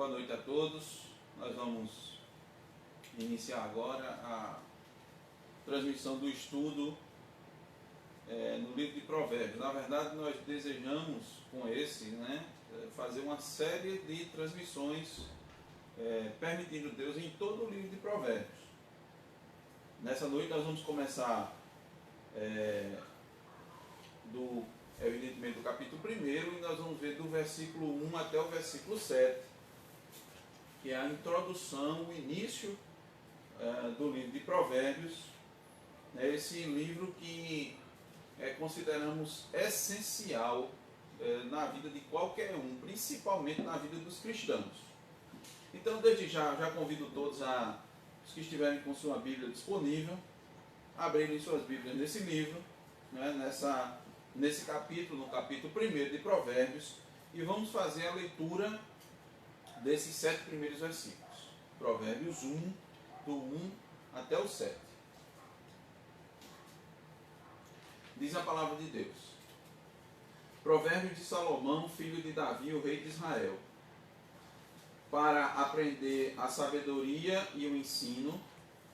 Boa noite a todos. Nós vamos iniciar agora a transmissão do estudo no livro de Provérbios. Na verdade, nós desejamos com esse, fazer uma série de transmissões permitindo Deus em todo o livro de Provérbios. Nessa noite nós vamos começar evidentemente do capítulo 1 e nós vamos ver do versículo 1 até o versículo 7, que é a introdução, o início do livro de Provérbios, esse livro que consideramos essencial na vida de qualquer um, principalmente na vida dos cristãos. Então, desde já convido todos os que estiverem com sua Bíblia disponível, a abrirem suas Bíblias nesse livro, nesse capítulo, no capítulo 1 de Provérbios, e vamos fazer a leitura desses 7 primeiros versículos. Provérbios 1, do 1 até o 7. Diz a palavra de Deus. Provérbios de Salomão, filho de Davi, o rei de Israel. Para aprender a sabedoria e o ensino,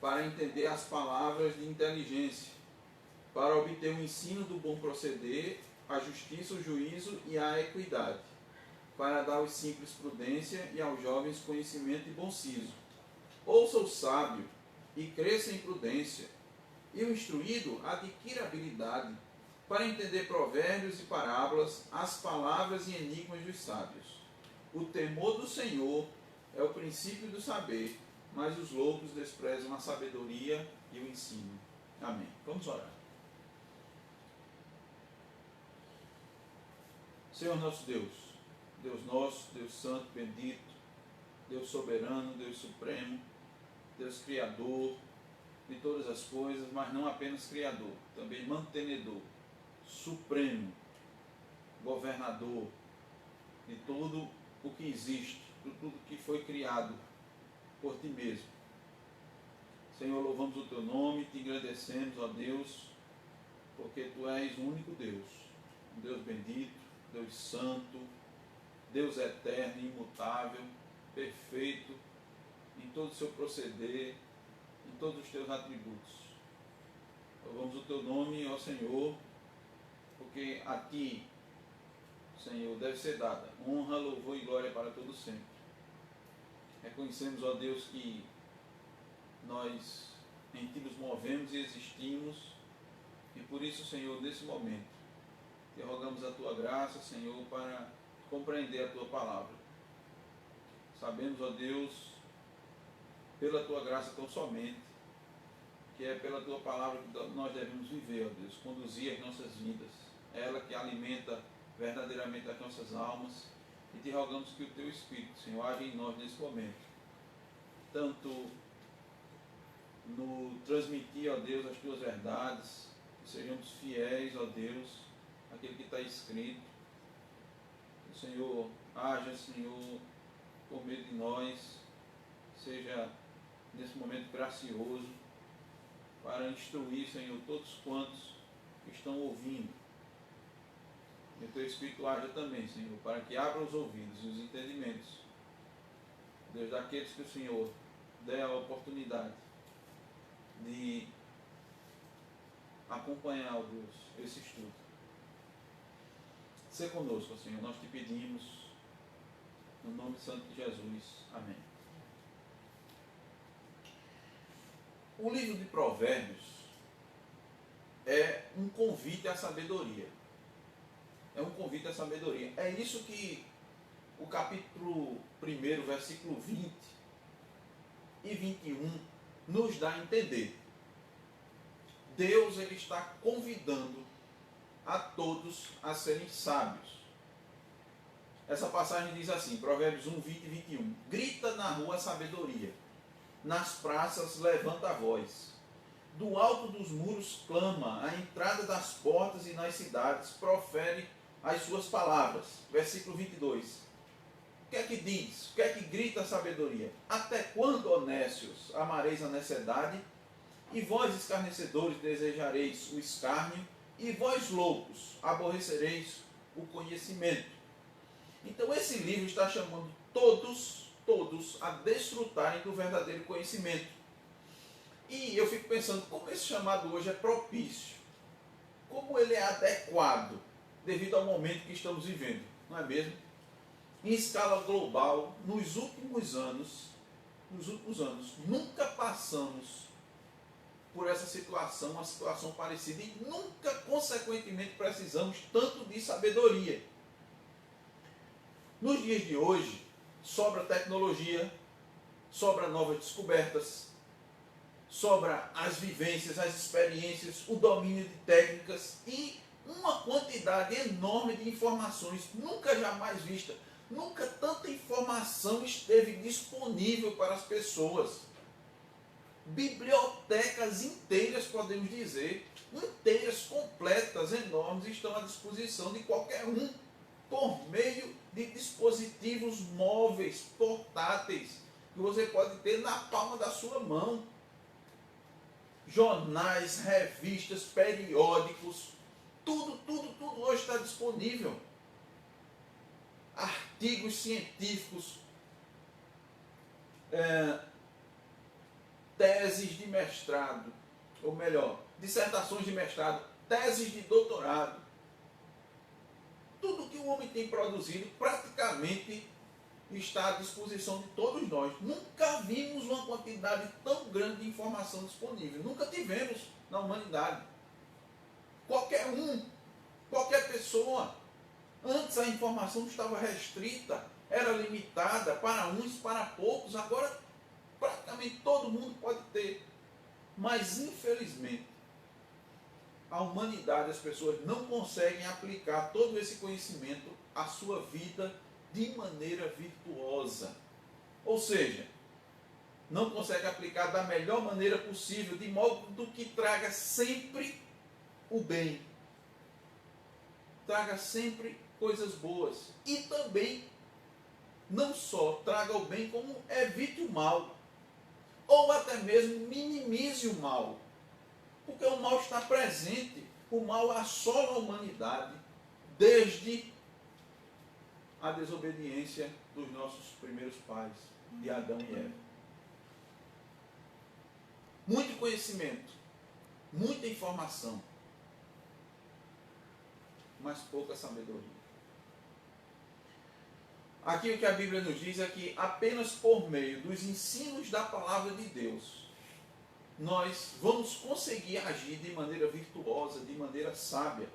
para entender as palavras de inteligência, para obter o ensino do bom proceder, a justiça, o juízo e a equidade, para dar aos simples prudência e aos jovens conhecimento e bom siso. Ouça o sábio e cresça em prudência, e o instruído adquira habilidade para entender provérbios e parábolas, as palavras e enigmas dos sábios. O temor do Senhor é o princípio do saber, mas os loucos desprezam a sabedoria e o ensino. Amém. Vamos orar. Senhor nosso Deus, Deus nosso, Deus santo, bendito, Deus soberano, Deus supremo, Deus criador de todas as coisas, mas não apenas criador, também mantenedor, supremo, governador de tudo o que existe, de tudo que foi criado por Ti mesmo. Senhor, louvamos o Teu nome, Te agradecemos, ó Deus, porque Tu és o único Deus, um Deus bendito, Deus santo, Deus eterno, imutável, perfeito em todo o seu proceder, em todos os teus atributos. Louvamos o Teu nome, ó Senhor, porque a Ti, Senhor, deve ser dada honra, louvor e glória para todo sempre. Reconhecemos, ó Deus, que nós em Ti nos movemos e existimos, e por isso, Senhor, nesse momento, Te rogamos a Tua graça, Senhor, para compreender a Tua palavra. Sabemos, ó Deus, pela Tua graça tão somente, que é pela Tua palavra que nós devemos viver, ó Deus, conduzir as nossas vidas. É ela que alimenta verdadeiramente as nossas almas, e Te rogamos que o Teu Espírito, Senhor, age em nós nesse momento, tanto no transmitir, ó Deus, as Tuas verdades, que sejamos fiéis, ó Deus, àquilo que está escrito. O Senhor haja, Senhor, por meio de nós, seja nesse momento gracioso, para instruir, Senhor, todos quantos estão ouvindo. E o Teu Espírito haja também, Senhor, para que abra os ouvidos e os entendimentos, Deus, daqueles que o Senhor dê a oportunidade de acompanhar, ó Deus, esse estudo. Sê conosco, Senhor, nós Te pedimos, no nome santo de Jesus. Amém. O livro de Provérbios é um convite à sabedoria. É um convite à sabedoria. É isso que o capítulo 1, versículo 20 e 21 nos dá a entender. Deus, Ele está convidando a todos a serem sábios. Essa passagem diz assim, Provérbios 1, 20 e 21. Grita na rua a sabedoria, nas praças levanta a voz. Do alto dos muros clama, à entrada das portas e nas cidades profere as suas palavras. Versículo 22. O que é que diz? O que é que grita a sabedoria? Até quando, ó nécios, amareis a necessidade? E vós, escarnecedores, desejareis o escárnio? E vós, loucos, aborrecereis o conhecimento? Então esse livro está chamando todos todos a desfrutarem do verdadeiro conhecimento. E eu fico pensando, como esse chamado hoje é propício, como ele é adequado, devido ao momento que estamos vivendo, não é mesmo? Em escala global, nos últimos anos, nunca passamos por essa situação, uma situação parecida, e nunca, consequentemente, precisamos tanto de sabedoria. Nos dias de hoje, sobra tecnologia, sobra novas descobertas, sobra as vivências, as experiências, o domínio de técnicas e uma quantidade enorme de informações nunca jamais vista. Nunca tanta informação esteve disponível para as pessoas. Bibliotecas inteiras, podemos dizer, inteiras, completas, enormes, estão à disposição de qualquer um, por meio de dispositivos móveis, portáteis, que você pode ter na palma da sua mão. Jornais, revistas, periódicos, tudo hoje está disponível. Artigos científicos, teses de mestrado, ou melhor, dissertações de mestrado, teses de doutorado. Tudo que o homem tem produzido praticamente está à disposição de todos nós. Nunca vimos uma quantidade tão grande de informação disponível. Nunca tivemos na humanidade. Qualquer um, qualquer pessoa. Antes a informação estava restrita, era limitada para uns, para poucos. Agora praticamente todo mundo pode ter. Mas infelizmente a humanidade, as pessoas não conseguem aplicar todo esse conhecimento à sua vida de maneira virtuosa. Ou seja, não consegue aplicar da melhor maneira possível, de modo que traga sempre o bem. Traga sempre coisas boas. E também, não só traga o bem, como evite o mal. Ou até mesmo minimize o mal. Porque o mal está presente. O mal assola a humanidade desde a desobediência dos nossos primeiros pais, de Adão e Eva. Muito conhecimento, muita informação, mas pouca sabedoria. Aqui o que a Bíblia nos diz é que apenas por meio dos ensinos da palavra de Deus, nós vamos conseguir agir de maneira virtuosa, de maneira sábia.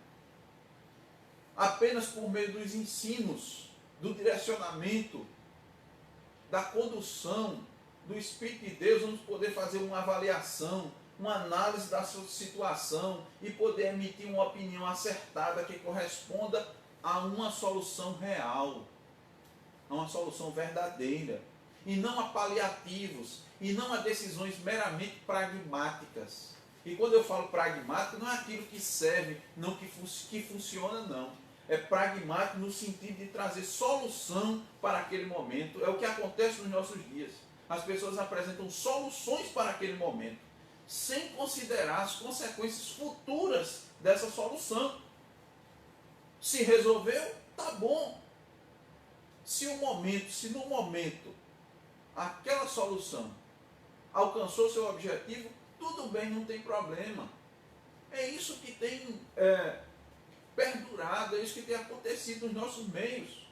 Apenas por meio dos ensinos, do direcionamento, da condução do Espírito de Deus, vamos poder fazer uma avaliação, uma análise da sua situação e poder emitir uma opinião acertada que corresponda a uma solução real, a uma solução verdadeira, e não a paliativos, e não a decisões meramente pragmáticas. E quando eu falo pragmático, não é aquilo que serve, não que funciona, não. É pragmático no sentido de trazer solução para aquele momento. É o que acontece nos nossos dias. As pessoas apresentam soluções para aquele momento, sem considerar as consequências futuras dessa solução. Se resolveu, tá bom. Se no momento aquela solução alcançou seu objetivo, tudo bem, não tem problema. É isso que tem perdurado, é isso que tem acontecido nos nossos meios.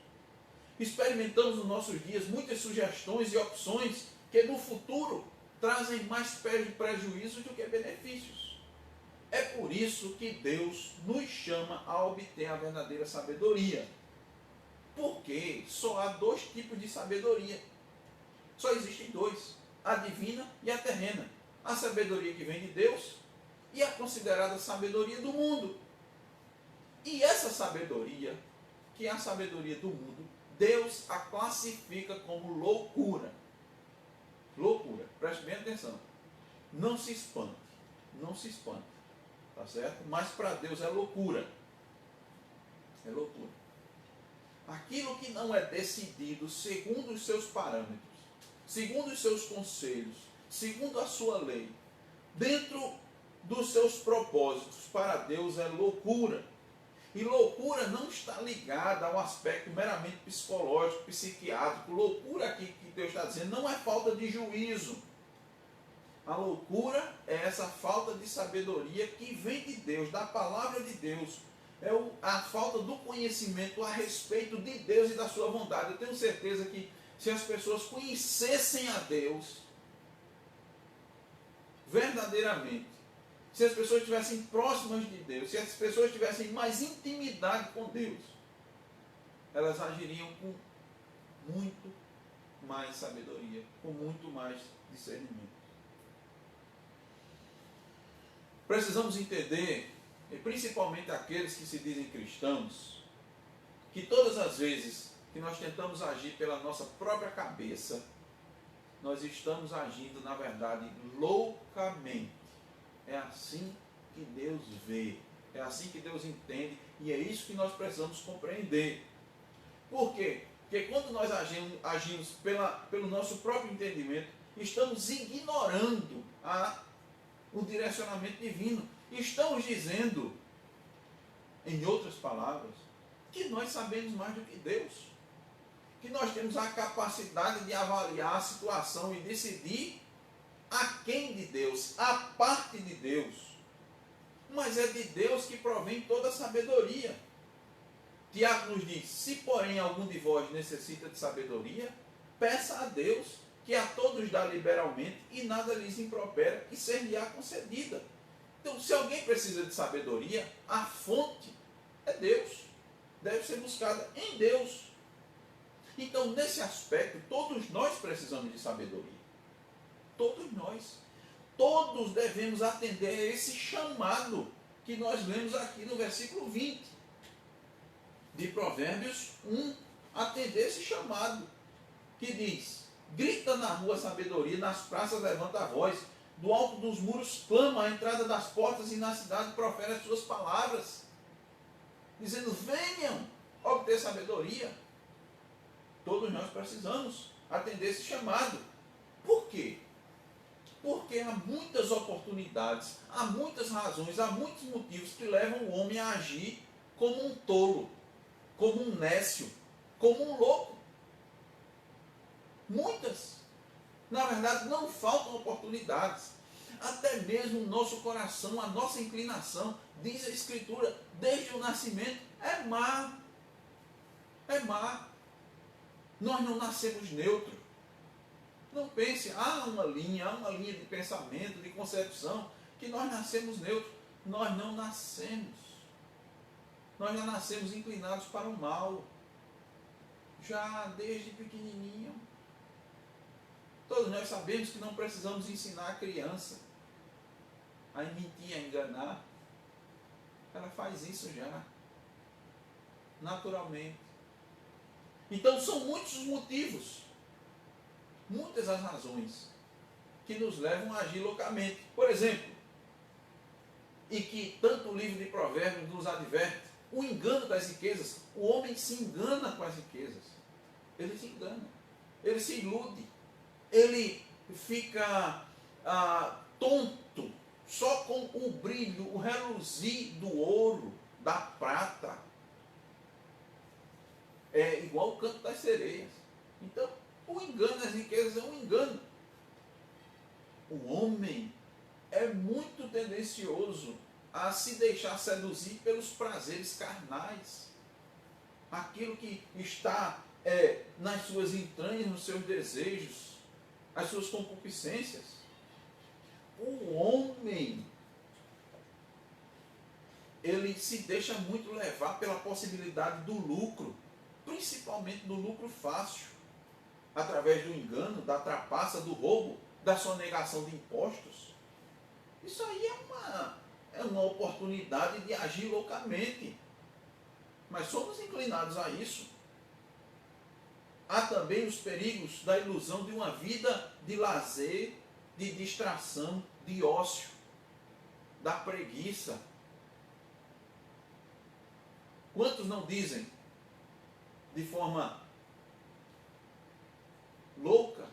Experimentamos nos nossos dias muitas sugestões e opções que no futuro trazem mais prejuízos do que benefícios. É por isso que Deus nos chama a obter a verdadeira sabedoria. Porque só há dois tipos de sabedoria. Só existem dois: a divina e a terrena. A sabedoria que vem de Deus e a considerada sabedoria do mundo. E essa sabedoria, que é a sabedoria do mundo, Deus a classifica como loucura. Loucura. Preste bem atenção. Não se espante. Não se espante. Tá certo? Mas para Deus é loucura. É loucura. Aquilo que não é decidido segundo os seus parâmetros, segundo os seus conselhos, segundo a sua lei, dentro dos seus propósitos, para Deus é loucura. E loucura não está ligada ao aspecto meramente psicológico, psiquiátrico. Loucura aqui que Deus está dizendo não é falta de juízo. A loucura é essa falta de sabedoria que vem de Deus, da palavra de Deus. É a falta do conhecimento a respeito de Deus e da sua vontade. Eu tenho certeza que se as pessoas conhecessem a Deus verdadeiramente, se as pessoas estivessem próximas de Deus, se as pessoas tivessem mais intimidade com Deus, elas agiriam com muito mais sabedoria, com muito mais discernimento. Precisamos entender, e principalmente aqueles que se dizem cristãos, que todas as vezes que nós tentamos agir pela nossa própria cabeça, nós estamos agindo, na verdade, loucamente. É assim que Deus vê, é assim que Deus entende, e é isso que nós precisamos compreender. Por quê? Porque quando nós agimos pelo nosso próprio entendimento, estamos ignorando o direcionamento divino. Estamos dizendo, em outras palavras, que nós sabemos mais do que Deus, que nós temos a capacidade de avaliar a situação e decidir aquém de Deus, a parte de Deus. Mas é de Deus que provém toda a sabedoria. Tiago nos diz: se porém algum de vós necessita de sabedoria, peça a Deus, que a todos dá liberalmente e nada lhes impropera, e ser-lhe-á concedida. Então, se alguém precisa de sabedoria, a fonte é Deus. Deve ser buscada em Deus. Então, nesse aspecto, todos nós precisamos de sabedoria. Todos nós. Todos devemos atender a esse chamado que nós lemos aqui no versículo 20 de Provérbios 1. Atender esse chamado que diz: grita na rua sabedoria, nas praças levanta a voz, do alto dos muros clama, à entrada das portas e na cidade profere as suas palavras, dizendo: venham obter sabedoria. Todos nós precisamos atender esse chamado. Por quê? Porque há muitas oportunidades, há muitas razões, há muitos motivos que levam o homem a agir como um tolo, como um nécio, como um louco. Muitas. Na verdade, não faltam oportunidades. Até mesmo o nosso coração, a nossa inclinação, diz a Escritura, desde o nascimento, é má. É má. Nós não nascemos neutros. Não pense, há uma linha de pensamento, de concepção, que nós nascemos neutros. Nós não nascemos. Nós já nascemos inclinados para o mal. Já desde pequenininho. Todos nós sabemos que não precisamos ensinar a criança a mentir, a enganar. Ela faz isso já, naturalmente. Então são muitos os motivos, muitas as razões que nos levam a agir loucamente. Por exemplo, e que tanto o livro de Provérbios nos adverte, o engano das riquezas. O homem se engana com as riquezas. Ele se engana, ele se ilude, ele fica tonto só com o brilho, o reluzir do ouro, da prata. É igual o canto das sereias. Então, o engano das riquezas é um engano. O homem é muito tendencioso a se deixar seduzir pelos prazeres carnais. Aquilo que está nas suas entranhas, nos seus desejos, as suas concupiscências. O homem, ele se deixa muito levar pela possibilidade do lucro, principalmente do lucro fácil, através do engano, da trapaça, do roubo, da sonegação de impostos. Isso aí é uma oportunidade de agir loucamente. Mas somos inclinados a isso. Há também os perigos da ilusão de uma vida de lazer, de distração, de ócio, da preguiça. Quantos não dizem de forma louca: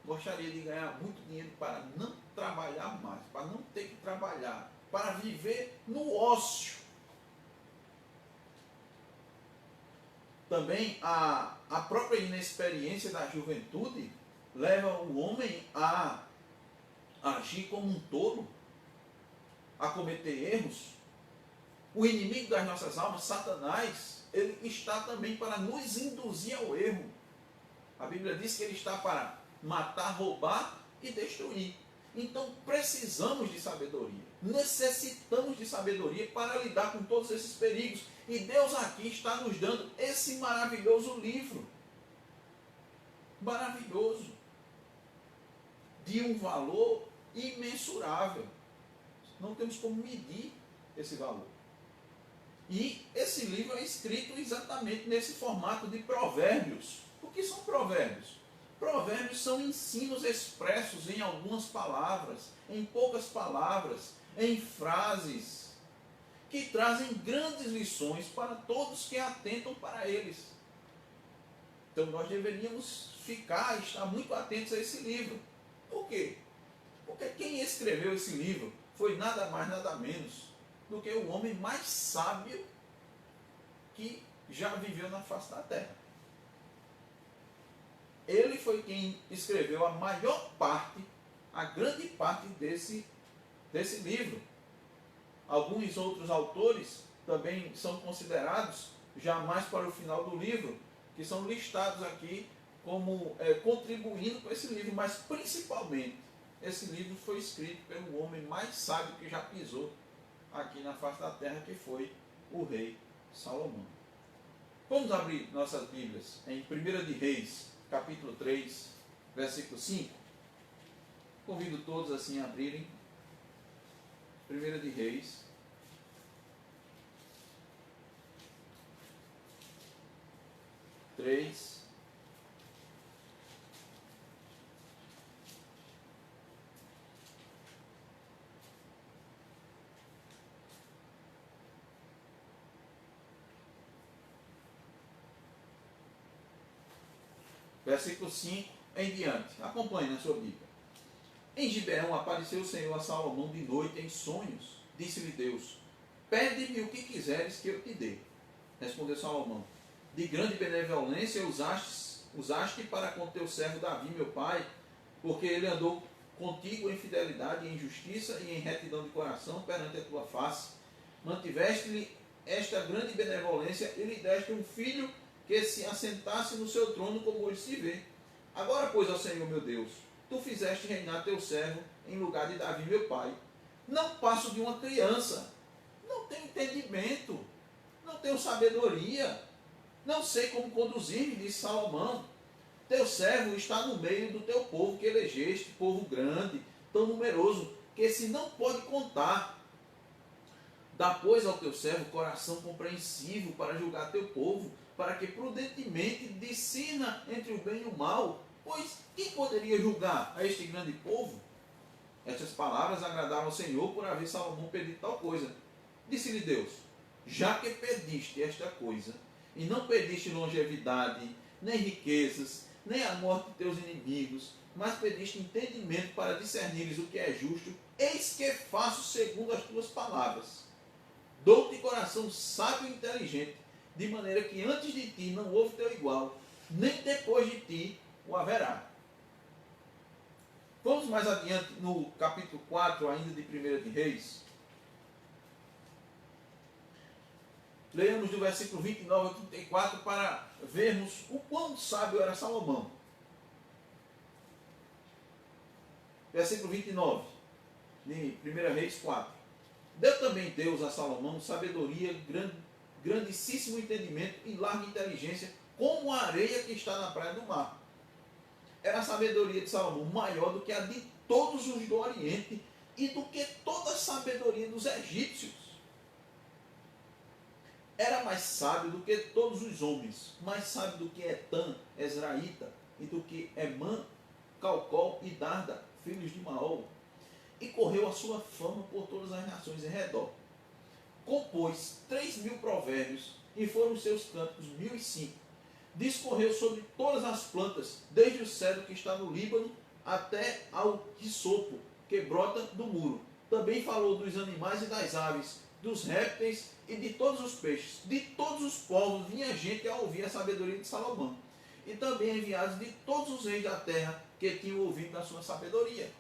gostaria de ganhar muito dinheiro para não trabalhar mais, para não ter que trabalhar, para viver no ócio. também a própria inexperiência da juventude leva o homem a agir como um tolo, a cometer erros. O inimigo das nossas almas, Satanás, ele está também para nos induzir ao erro. A Bíblia diz que ele está para matar, roubar e destruir. Então precisamos de sabedoria, necessitamos de sabedoria para lidar com todos esses perigos. E Deus aqui está nos dando esse maravilhoso livro. Maravilhoso. De um valor imensurável. Não temos como medir esse valor. E esse livro é escrito exatamente nesse formato de provérbios. O que são provérbios? Provérbios são ensinos expressos em algumas palavras, em poucas palavras, em frases, que trazem grandes lições para todos que atentam para eles. Então nós deveríamos estar muito atentos a esse livro. Por quê? Porque quem escreveu esse livro foi nada mais, nada menos do que o homem mais sábio que já viveu na face da terra. Ele foi quem escreveu a maior parte, a grande parte desse livro. Alguns outros autores também são considerados já mais para o final do livro, que são listados aqui como contribuindo com esse livro, mas principalmente esse livro foi escrito pelo homem mais sábio que já pisou aqui na face da terra, que foi o rei Salomão. Vamos abrir nossas Bíblias em 1 de Reis, capítulo 3, versículo 5. Convido todos assim a abrirem. 1 de Reis, versículo 5 em diante. Acompanhe na sua Bíblia. Em Gibeão apareceu o Senhor a Salomão de noite em sonhos. Disse-lhe Deus: pede-me o que quiseres que eu te dê. Respondeu Salomão: de grande benevolência usaste para com teu servo Davi, meu pai, porque ele andou contigo em fidelidade, em justiça e em retidão de coração perante a tua face. Mantiveste-lhe esta grande benevolência e lhe deste um filho que se assentasse no seu trono, como hoje se vê. Agora, pois, ó Senhor meu Deus, tu fizeste reinar teu servo em lugar de Davi, meu pai. Não passo de uma criança, não tenho entendimento, não tenho sabedoria, não sei como conduzir-me, disse Salomão. Teu servo está no meio do teu povo que elegeste, povo grande, tão numeroso, que se não pode contar. Dá, pois, ao teu servo coração compreensivo para julgar teu povo, para que prudentemente discina entre o bem e o mal. Pois quem poderia julgar a este grande povo? Estas palavras agradaram ao Senhor por haver Salomão pedido tal coisa. Disse-lhe Deus: já que pediste esta coisa, e não pediste longevidade, nem riquezas, nem a morte de teus inimigos, mas pediste entendimento para discernires o que é justo, eis que faço segundo as tuas palavras. Dou-te coração sábio e inteligente, de maneira que antes de ti não houve teu igual, nem depois de ti o haverá. Vamos mais adiante no capítulo 4, ainda de 1 de Reis. Leamos do versículo 29 ao 34 para vermos o quão sábio era Salomão. Versículo 29, de 1 Reis 4. Deu também Deus a Salomão sabedoria, grandíssimo entendimento e larga inteligência, como a areia que está na praia do mar. Era a sabedoria de Salomão maior do que a de todos os do Oriente e do que toda a sabedoria dos egípcios. Era mais sábio do que todos os homens, mais sábio do que Etã, Ezraíta, e do que Emã, Calcol e Darda, filhos de Maol. E correu a sua fama por todas as nações em redor. Compôs 3.000 provérbios, e foram os seus cânticos 1.005. Discorreu sobre todas as plantas, desde o cedro que está no Líbano, até ao hisopo, que brota do muro. Também falou dos animais e das aves, dos répteis e de todos os peixes. De todos os povos vinha gente a ouvir a sabedoria de Salomão. E também enviados de todos os reis da terra que tinham ouvido da sua sabedoria.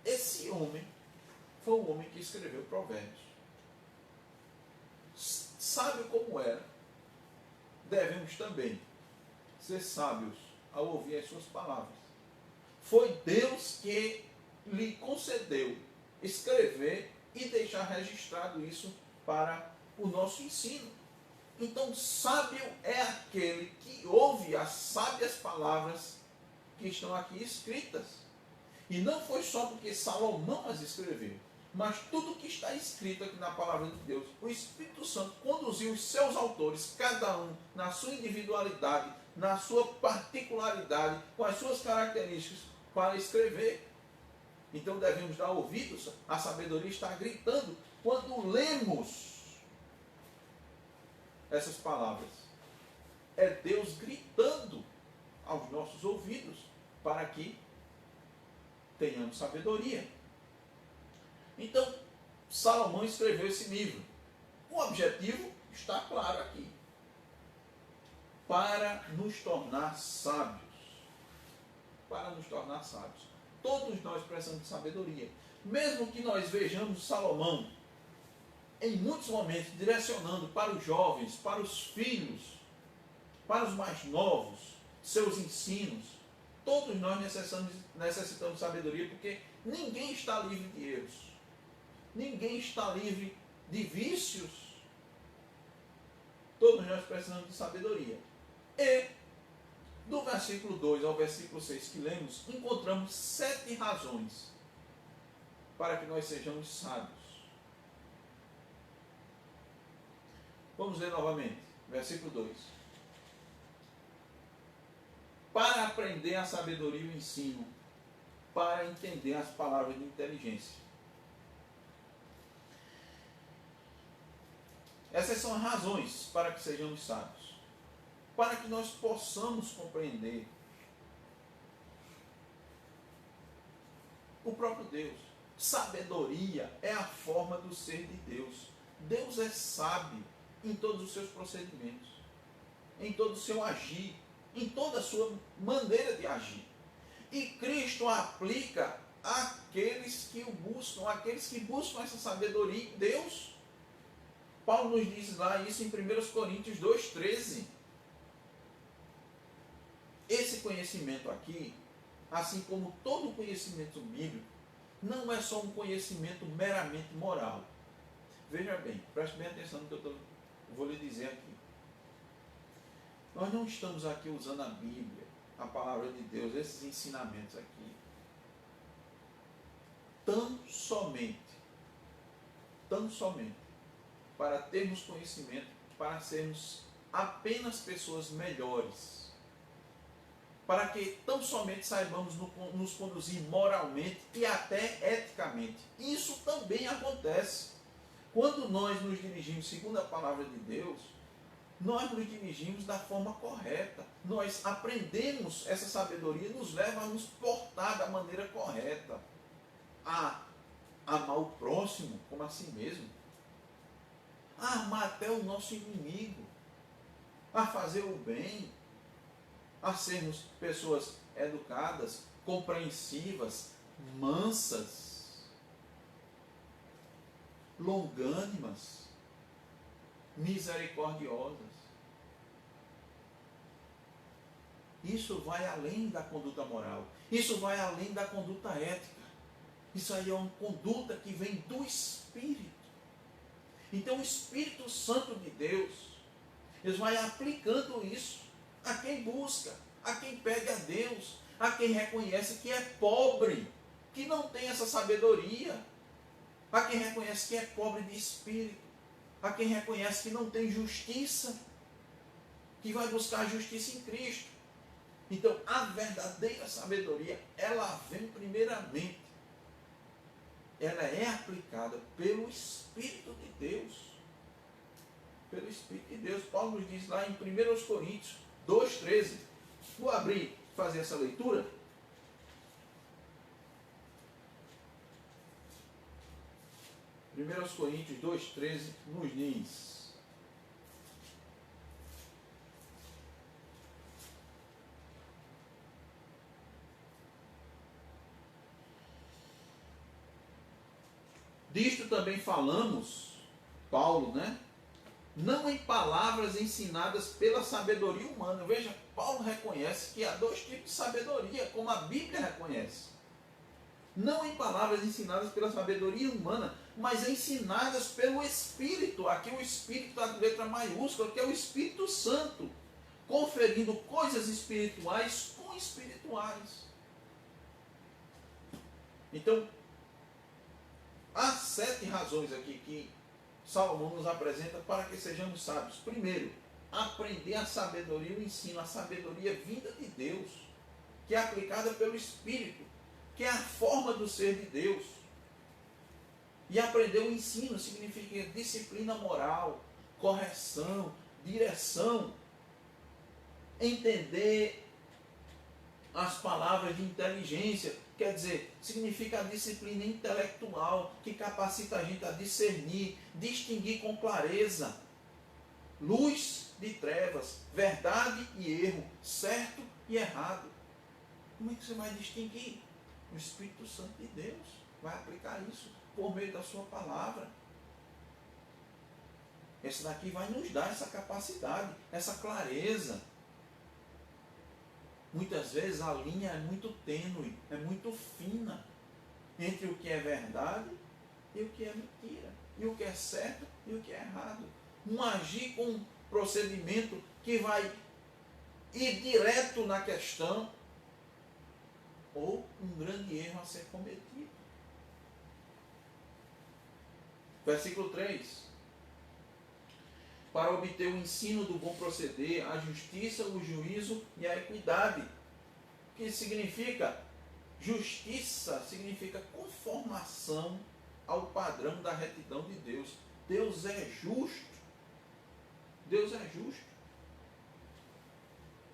Esse homem foi o homem que escreveu Provérbios. Sábio como era, devemos também ser sábios ao ouvir as suas palavras. Foi Deus que lhe concedeu escrever e deixar registrado isso para o nosso ensino. Então, sábio é aquele que ouve as sábias palavras que estão aqui escritas. E não foi só porque Salomão as escreveu, mas tudo que está escrito aqui na palavra de Deus, o Espírito Santo conduziu os seus autores, cada um na sua individualidade, na sua particularidade, com as suas características, para escrever. Então devemos dar ouvidos, a sabedoria está gritando quando lemos essas palavras. É Deus gritando aos nossos ouvidos para que tenhamos sabedoria. Então, Salomão escreveu esse livro. O objetivo está claro aqui. Para nos tornar sábios. Para nos tornar sábios. Todos nós precisamos de sabedoria. Mesmo que nós vejamos Salomão, em muitos momentos, direcionando para os jovens, para os filhos, para os mais novos, seus ensinos, todos nós necessitamos de sabedoria, porque ninguém está livre de erros. Ninguém está livre de vícios. Todos nós precisamos de sabedoria. E, do versículo 2 ao versículo 6 que lemos, encontramos 7 razões para que nós sejamos sábios. Vamos ler novamente, versículo 2. Para aprender a sabedoria e o ensino, para entender as palavras de inteligência. Essas são as razões para que sejamos sábios. Para que nós possamos compreender o próprio Deus. Sabedoria é a forma do ser de Deus. Deus é sábio em todos os seus procedimentos, em todo o seu agir, em toda a sua maneira de agir. E Cristo aplica àqueles que o buscam, àqueles que buscam essa sabedoria em Deus. Paulo nos diz lá isso em 1 Coríntios 2,13. Esse conhecimento aqui, assim como todo conhecimento bíblico, não é só um conhecimento meramente moral. Veja bem, preste bem atenção no que eu vou lhe dizer aqui. Nós não estamos aqui usando a Bíblia, a palavra de Deus, esses ensinamentos aqui, tão somente, para termos conhecimento, para sermos apenas pessoas melhores, para que tão somente saibamos nos conduzir moralmente e até eticamente. Isso também acontece. Quando nós nos dirigimos segundo a palavra de Deus, nós nos dirigimos da forma correta. Nós aprendemos essa sabedoria, nos leva a nos portar da maneira correta, a amar o próximo como a si mesmo, a amar até o nosso inimigo, a fazer o bem, a sermos pessoas educadas, compreensivas, mansas, longânimas, misericordiosas. Isso vai além da conduta moral. Isso vai além da conduta ética. Isso aí é uma conduta que vem do Espírito. Então o Espírito Santo de Deus, ele vai aplicando isso a quem busca, a quem pede a Deus, a quem reconhece que é pobre, que não tem essa sabedoria, a quem reconhece que é pobre de espírito, a quem reconhece que não tem justiça, que vai buscar a justiça em Cristo. Então, a verdadeira sabedoria, ela vem primeiramente, ela é aplicada pelo Espírito de Deus. Pelo Espírito de Deus. Paulo nos diz lá em 1 Coríntios 2,13. Vou abrir e fazer essa leitura. 1 Coríntios 2,13 nos diz: disto também falamos, Paulo, né? Não em palavras ensinadas pela sabedoria humana. Veja, Paulo reconhece que há dois tipos de sabedoria, como a Bíblia reconhece. Não em palavras ensinadas pela sabedoria humana, mas ensinadas pelo Espírito. Aqui o Espírito está de letra maiúscula, que é o Espírito Santo, conferindo coisas espirituais com espirituais. Então, há 7 razões aqui que Salomão nos apresenta para que sejamos sábios. Primeiro, aprender a sabedoria e o ensino, a sabedoria vinda de Deus, que é aplicada pelo Espírito, que é a forma do ser de Deus. E aprender o ensino significa disciplina moral, correção, direção, entender as palavras de inteligência, quer dizer, significa a disciplina intelectual que capacita a gente a discernir, distinguir com clareza luz de trevas, verdade e erro, certo e errado. Como é que você vai distinguir? O Espírito Santo de Deus vai aplicar isso por meio da sua palavra. Esse daqui vai nos dar essa capacidade, essa clareza. Muitas vezes a linha é muito tênue, é muito fina entre o que é verdade e o que é mentira, e o que é certo e o que é errado. Um agir com um procedimento que vai ir direto na questão, ou um grande erro a ser cometido. Versículo 3. Para obter o ensino do bom proceder, a justiça, o juízo e a equidade. Que significa? Justiça significa conformação ao padrão da retidão de Deus. Deus é justo. Deus é justo.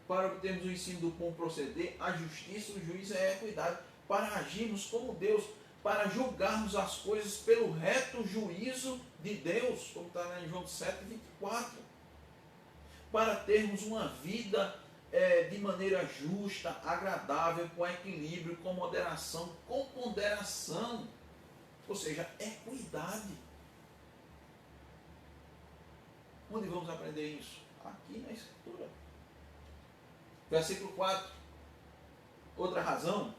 Para obtermos o ensino do bom proceder, a justiça, o juízo e a equidade. Para agirmos como Deus, para julgarmos as coisas pelo reto juízo de Deus, como está lá em João 7:24, para termos uma vida de maneira justa, agradável, com equilíbrio, com moderação, com ponderação, ou seja, equidade. Onde vamos aprender isso? Aqui na Escritura. Versículo 4, outra razão,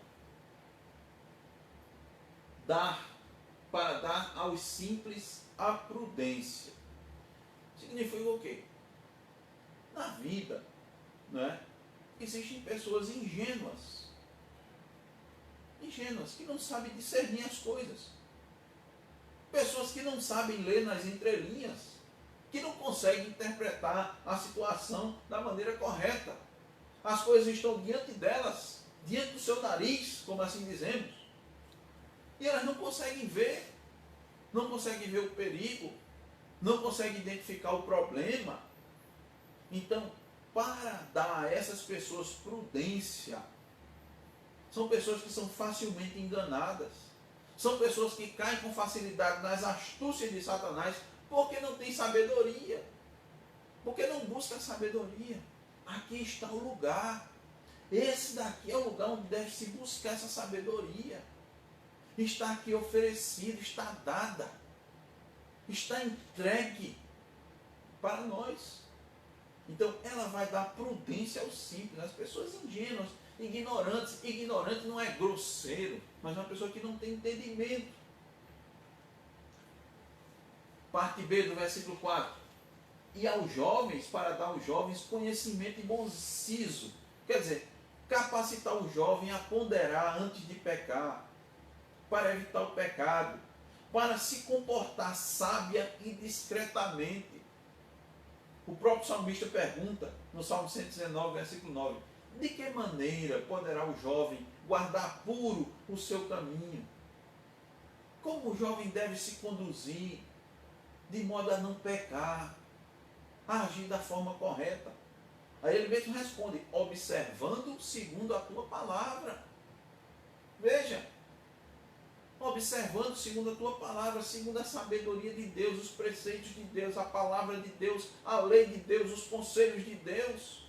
para dar aos simples a prudência. Significa o quê? Na vida, não é? Existem pessoas ingênuas, que não sabem discernir as coisas, pessoas que não sabem ler nas entrelinhas, que não conseguem interpretar a situação da maneira correta. As coisas estão diante delas, diante do seu nariz, como assim dizemos, e elas não conseguem ver o perigo, não conseguem identificar o problema. Então, para dar a essas pessoas prudência, são pessoas que são facilmente enganadas, são pessoas que caem com facilidade nas astúcias de Satanás, porque não tem sabedoria, porque não busca sabedoria. Aqui está o lugar, esse daqui é o lugar onde deve se buscar essa sabedoria. Está aqui oferecido, está dada, está entregue para nós. Então ela vai dar prudência aos simples, às pessoas ingênuas, ignorantes. Ignorante não é grosseiro, mas é uma pessoa que não tem entendimento. Parte B do versículo 4. E aos jovens, para dar aos jovens conhecimento e bom siso. Quer dizer, capacitar o jovem a ponderar antes de pecar, para evitar o pecado, para se comportar sábia e discretamente. O próprio salmista pergunta, no Salmo 119, versículo 9, de que maneira poderá o jovem guardar puro o seu caminho? Como o jovem deve se conduzir, de modo a não pecar, a agir da forma correta? Aí ele mesmo responde, observando segundo a tua palavra. Veja, observando segundo a tua palavra, segundo a sabedoria de Deus, os preceitos de Deus, a palavra de Deus, a lei de Deus, os conselhos de Deus.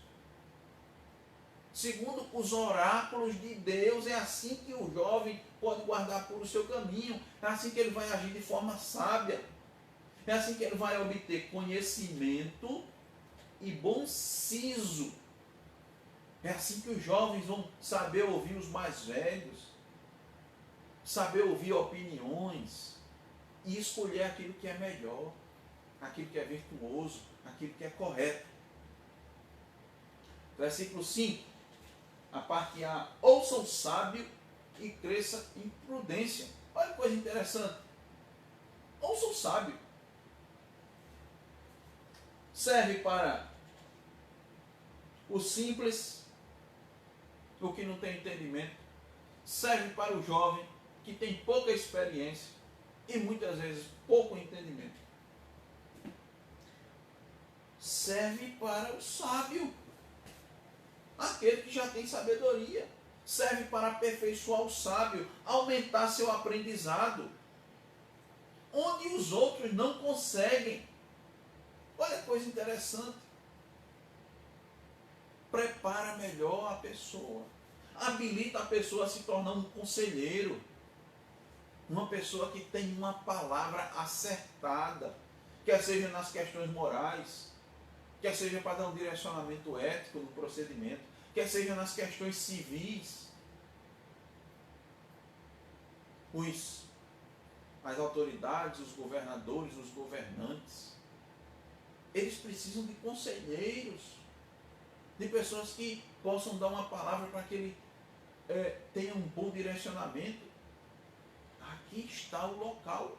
Segundo os oráculos de Deus, é assim que o jovem pode guardar por o seu caminho, é assim que ele vai agir de forma sábia, é assim que ele vai obter conhecimento e bom siso. É assim que os jovens vão saber ouvir os mais velhos, saber ouvir opiniões e escolher aquilo que é melhor, aquilo que é virtuoso, aquilo que é correto. Versículo 5, a parte A: ouça o sábio e cresça em prudência. Olha que coisa interessante. Ouça o sábio. Serve para o simples, o que não tem entendimento. Serve para o jovem que tem pouca experiência e muitas vezes pouco entendimento. Serve para o sábio, aquele que já tem sabedoria. Serve para aperfeiçoar o sábio, aumentar seu aprendizado, onde os outros não conseguem. Olha que coisa interessante. Prepara melhor a pessoa, habilita a pessoa a se tornar um conselheiro, uma pessoa que tem uma palavra acertada, quer seja nas questões morais, quer seja para dar um direcionamento ético no procedimento, quer seja nas questões civis. As autoridades, os governadores, os governantes, eles precisam de conselheiros, de pessoas que possam dar uma palavra para que ele tenha um bom direcionamento. Aqui está o local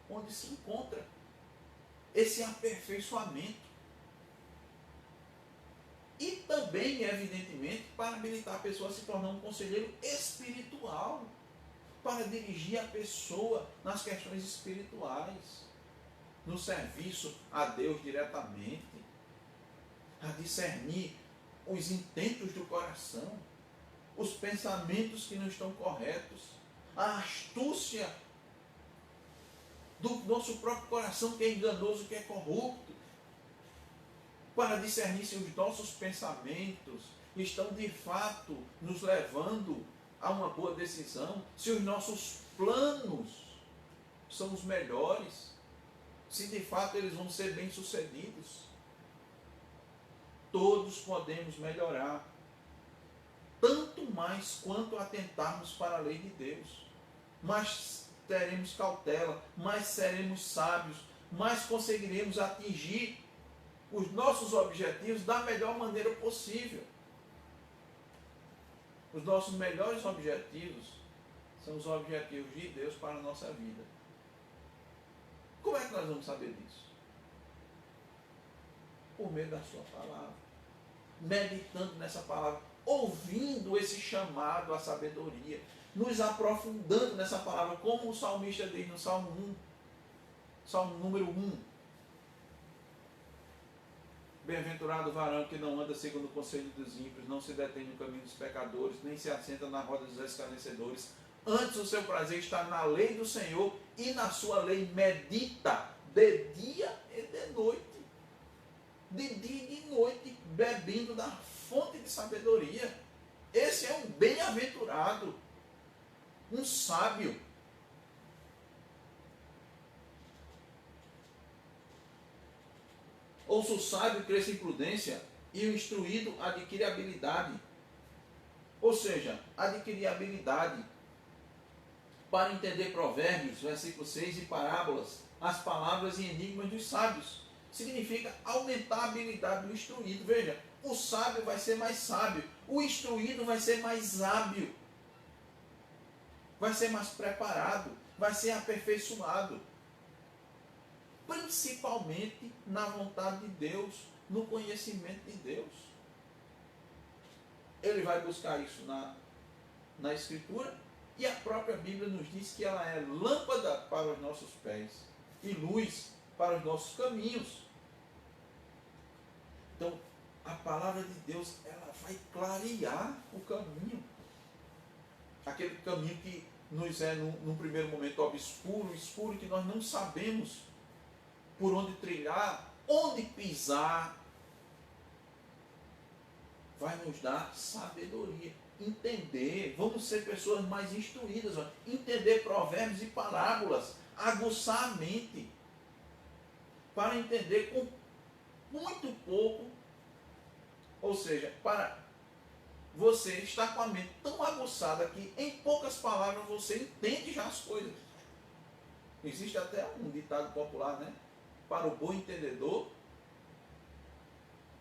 onde se encontra esse aperfeiçoamento. E também, evidentemente, para habilitar a pessoa a se tornar um conselheiro espiritual, para dirigir a pessoa nas questões espirituais, no serviço a Deus diretamente, a discernir os intentos do coração, os pensamentos que não estão corretos, a astúcia do nosso próprio coração, que é enganoso, que é corrupto, para discernir se os nossos pensamentos estão de fato nos levando a uma boa decisão, se os nossos planos são os melhores, se de fato eles vão ser bem-sucedidos. Todos podemos melhorar, tanto mais quanto atentarmos para a lei de Deus. Mais teremos cautela, mais seremos sábios, mais conseguiremos atingir os nossos objetivos da melhor maneira possível. Os nossos melhores objetivos são os objetivos de Deus para a nossa vida. Como é que nós vamos saber disso? Por meio da sua palavra, meditando nessa palavra, ouvindo esse chamado à sabedoria, nos aprofundando nessa palavra, como o salmista diz no Salmo 1, Salmo número 1. Bem-aventurado o varão que não anda segundo o conselho dos ímpios, não se detém no caminho dos pecadores, nem se assenta na roda dos escarnecedores. Antes o seu prazer está na lei do Senhor, e na sua lei medita de dia e de noite. De dia e de noite, bebendo da fonte de sabedoria. Esse é um bem-aventurado, um sábio. Ouça o sábio, cresça em prudência, e o instruído adquire habilidade. Ou seja, adquirir habilidade para entender provérbios, versículo 6, e parábolas, as palavras e enigmas dos sábios. Significa aumentar a habilidade do instruído. Veja, o sábio vai ser mais sábio, o instruído vai ser mais hábil, vai ser mais preparado, vai ser aperfeiçoado. Principalmente na vontade de Deus, no conhecimento de Deus. Ele vai buscar isso na Escritura, e a própria Bíblia nos diz que ela é lâmpada para os nossos pés e luz para os nossos caminhos. Então, a palavra de Deus, ela vai clarear o caminho. Aquele caminho que nos é, num primeiro momento, obscuro, escuro, que nós não sabemos por onde trilhar, onde pisar, vai nos dar sabedoria. Entender, vamos ser pessoas mais instruídas, entender provérbios e parábolas, aguçar a mente, para entender com muito pouco, ou seja, para você estar com a mente tão aguçada que em poucas palavras você entende já as coisas. Existe até um ditado popular, né? Para o bom entendedor,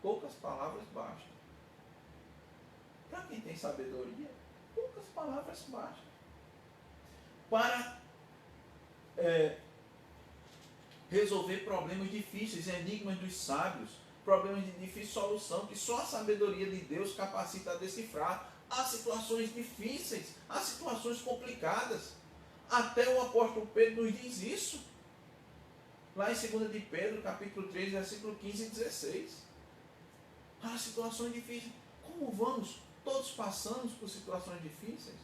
poucas palavras bastam. Para quem tem sabedoria, poucas palavras bastam. Para resolver problemas difíceis, enigmas dos sábios, problemas de difícil solução, que só a sabedoria de Deus capacita a decifrar. Há situações difíceis, há situações complicadas. Até o apóstolo Pedro nos diz isso. Lá em 2 de Pedro, capítulo 3, versículo 15 e 16. Há situações difíceis. Como vamos? Todos passamos por situações difíceis.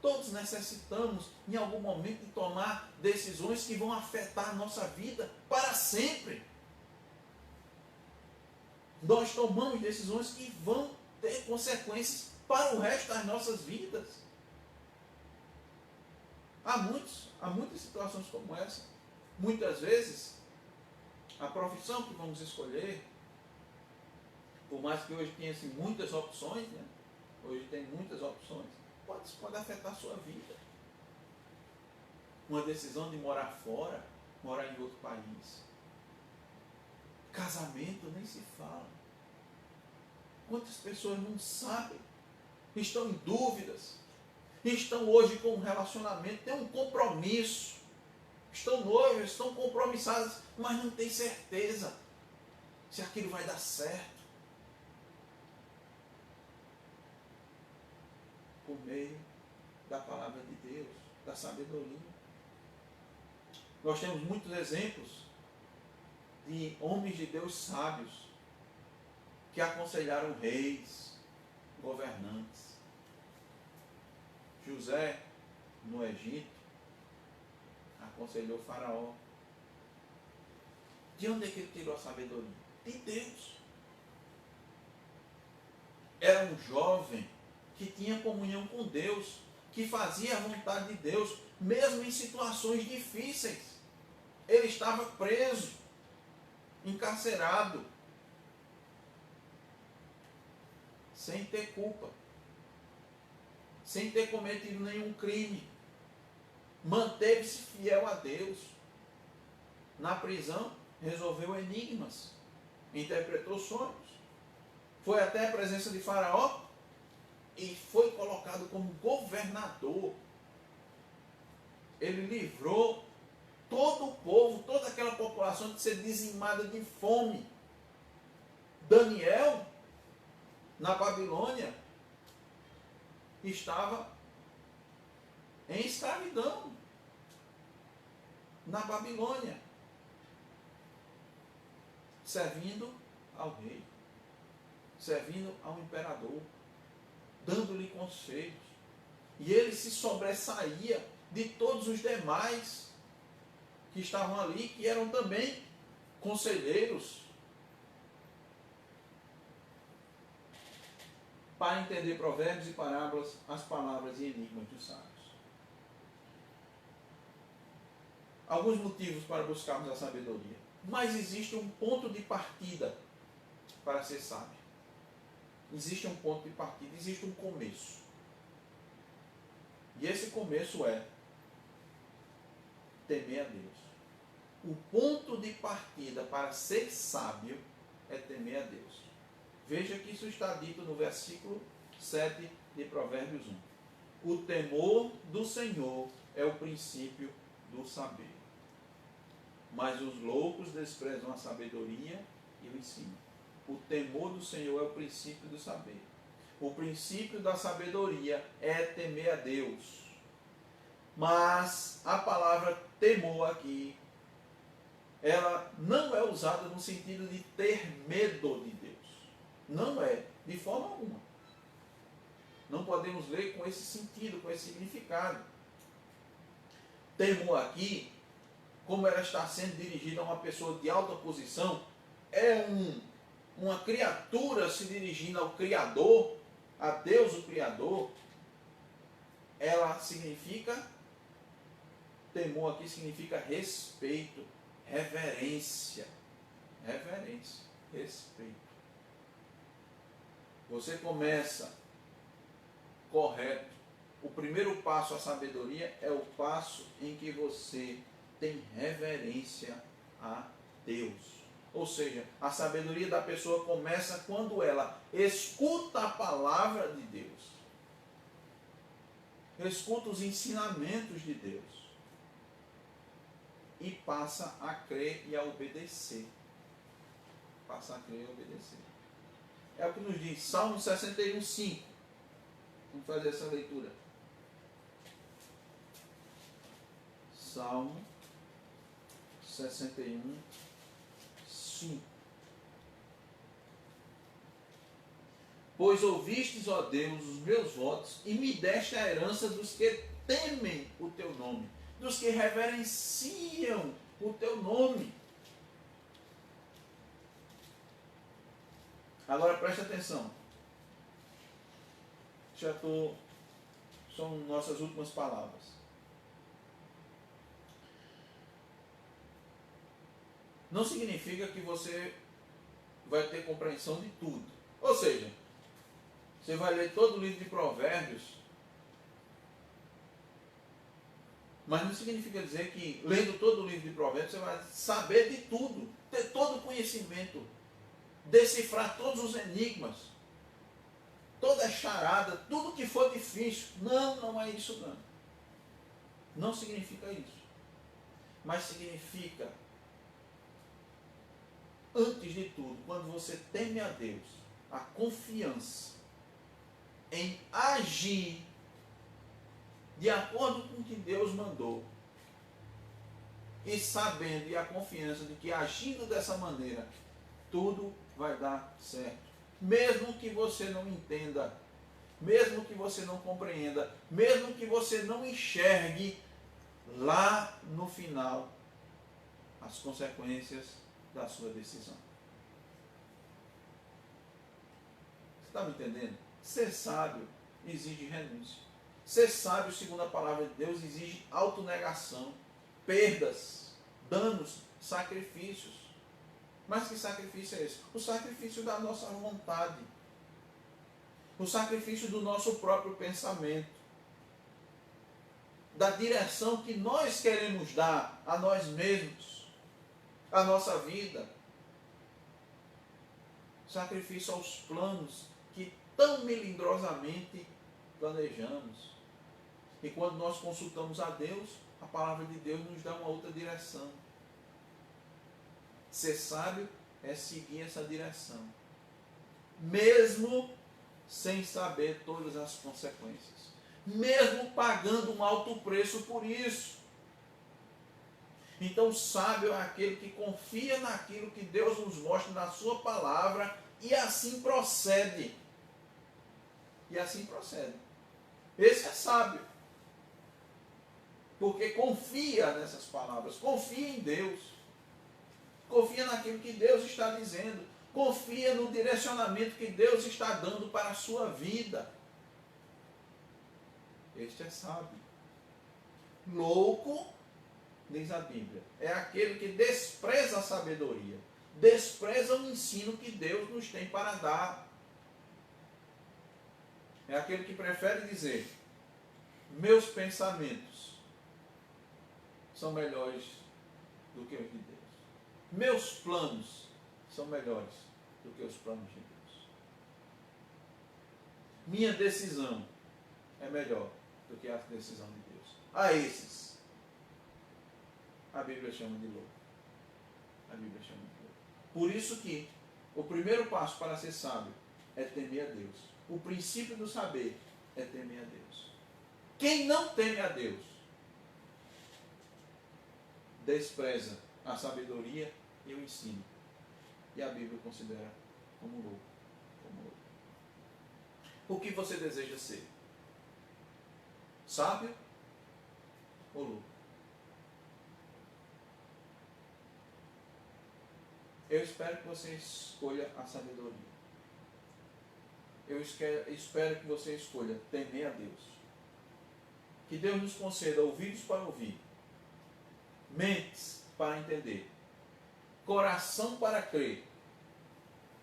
Todos necessitamos, em algum momento, de tomar decisões que vão afetar a nossa vida para sempre. Nós tomamos decisões que vão ter consequências para o resto das nossas vidas. Há muitas situações como essa. Muitas vezes, a profissão que vamos escolher, por mais que hoje tenha assim, muitas opções, né? Hoje tem muitas opções, pode afetar a sua vida. Uma decisão de morar fora, morar em outro país. Casamento nem se fala. Quantas pessoas não sabem, estão em dúvidas, estão hoje com um relacionamento, têm um compromisso, estão noivas, estão compromissadas, mas não têm certeza se aquilo vai dar certo. Por meio da palavra de Deus, da sabedoria. Nós temos muitos exemplos de homens de Deus sábios que aconselharam reis, governantes. José, no Egito, aconselhou Faraó. De onde é que ele tirou a sabedoria? De Deus. Era um jovem que tinha comunhão com Deus, que fazia a vontade de Deus, mesmo em situações difíceis. Ele estava preso, encarcerado, sem ter culpa, sem ter cometido nenhum crime. Manteve-se fiel a Deus. Na prisão, resolveu enigmas, interpretou sonhos, foi até a presença de Faraó e foi colocado como governador. Ele livrou todo o povo, toda aquela população de ser dizimada de fome. Daniel, na Babilônia, estava em escravidão. Na Babilônia, servindo ao rei, servindo ao imperador, dando-lhe conselhos. E ele se sobressaía de todos os demais que estavam ali, que eram também conselheiros, para entender provérbios e parábolas, as palavras e enigmas dos sábios. Alguns motivos para buscarmos a sabedoria. Mas existe um ponto de partida para ser sábio. Existe um ponto de partida, existe um começo. E esse começo é temer a Deus. O ponto de partida para ser sábio é temer a Deus. Veja que isso está dito no versículo 7 de Provérbios 1. O temor do Senhor é o princípio do saber. Mas os loucos desprezam a sabedoria e o ensino. O temor do Senhor é o princípio do saber. O princípio da sabedoria é temer a Deus. Mas a palavra temor aqui, ela não é usada no sentido de ter medo de Deus. Não é, de forma alguma. Não podemos ler com esse sentido, com esse significado. temor aqui, como ela está sendo dirigida a uma pessoa de alta posição, é uma criatura se dirigindo ao Criador, a Deus o Criador, ela significa, temor aqui significa respeito, reverência. Reverência, respeito. Você começa correto. O primeiro passo à sabedoria é o passo em que você tem reverência a Deus. Ou seja, a sabedoria da pessoa começa quando ela escuta a palavra de Deus. Escuta os ensinamentos de Deus. E passa a crer e a obedecer. Passa a crer e a obedecer. É o que nos diz Salmo 61, 5. Vamos fazer essa leitura. Salmo 61, 5. Pois ouvistes, ó Deus, os meus votos, e me deste a herança dos que temem o teu nome, dos que reverenciam o teu nome. Agora preste atenção. São nossas últimas palavras. Não significa que você vai ter compreensão de tudo. Ou seja, você vai ler todo o livro de Provérbios, mas não significa dizer que, lendo todo o livro de Provérbios, você vai saber de tudo, ter todo o conhecimento, decifrar todos os enigmas, toda a charada, tudo que for difícil. Não, não é isso não. Não significa isso. Mas significa, antes de tudo, quando você teme a Deus, a confiança em agir de acordo com o que Deus mandou, e sabendo, e a confiança de que agindo dessa maneira, tudo vai dar certo. Mesmo que você não entenda, mesmo que você não compreenda, mesmo que você não enxergue lá no final as consequências da sua decisão. Você está me entendendo? Ser sábio exige renúncia. Ser sábio, segundo a palavra de Deus, exige autonegação, perdas, danos, sacrifícios. Mas que sacrifício é esse? O sacrifício da nossa vontade. O sacrifício do nosso próprio pensamento. Da direção que nós queremos dar a nós mesmos, a nossa vida. Sacrifício aos planos que tão melindrosamente planejamos. E quando nós consultamos a Deus, a palavra de Deus nos dá uma outra direção. Ser sábio é seguir essa direção, mesmo sem saber todas as consequências, mesmo pagando um alto preço por isso. Então, sábio é aquele que confia naquilo que Deus nos mostra na sua palavra e assim procede. E assim procede. Esse é sábio. Porque confia nessas palavras, confia em Deus. Confia naquilo que Deus está dizendo. Confia no direcionamento que Deus está dando para a sua vida. Este é sábio. Louco, diz a Bíblia, é aquele que despreza a sabedoria, despreza o ensino que Deus nos tem para dar. É aquele que prefere dizer: meus pensamentos são melhores do que os de Deus. Meus planos são melhores do que os planos de Deus. Minha decisão é melhor do que a decisão de Deus. A esses, a Bíblia chama de louco. A Bíblia chama de louco. Por isso que o primeiro passo para ser sábio é temer a Deus. O princípio do saber é temer a Deus. Quem não teme a Deus despreza a sabedoria e o ensino. E a Bíblia considera como louco. Como louco. O que você deseja ser? Sábio ou louco? Eu espero que você escolha a sabedoria. Eu espero que você escolha temer a Deus. Que Deus nos conceda ouvidos para ouvir, mentes para entender, coração para crer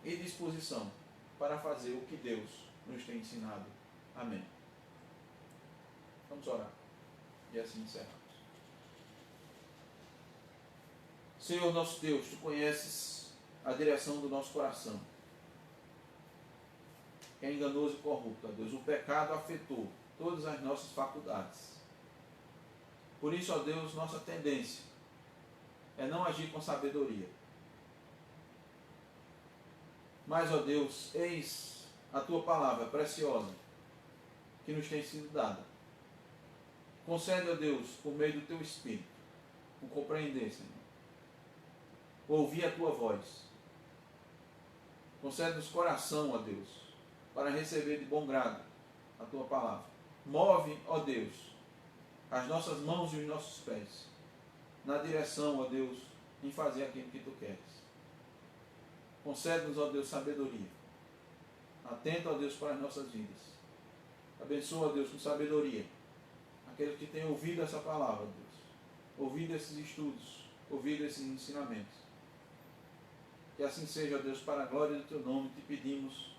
e disposição para fazer o que Deus nos tem ensinado. Amém. Vamos orar e assim encerramos. Senhor nosso Deus, Tu conheces a direção do nosso coração. É enganoso e corrupto, ó Deus. O pecado afetou todas as nossas faculdades. Por isso, ó Deus, nossa tendência é não agir com sabedoria. Mas, ó Deus, eis a Tua palavra preciosa que nos tem sido dada. Concede, ó Deus, por meio do Teu Espírito, o compreender, Senhor. Ouvir a Tua voz. Concede-nos coração, ó Deus, para receber de bom grado a Tua palavra. Move, ó Deus, as nossas mãos e os nossos pés na direção, ó Deus, em fazer aquilo que Tu queres. Concede-nos, ó Deus, sabedoria. Atenta, ó Deus, para as nossas vidas. Abençoa, ó Deus, com sabedoria aqueles que têm ouvido essa palavra, Deus. Ouvido esses estudos, ouvido esses ensinamentos. Que assim seja, ó Deus, para a glória do Teu nome, te pedimos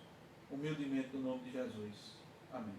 humildemente no nome de Jesus. Amém.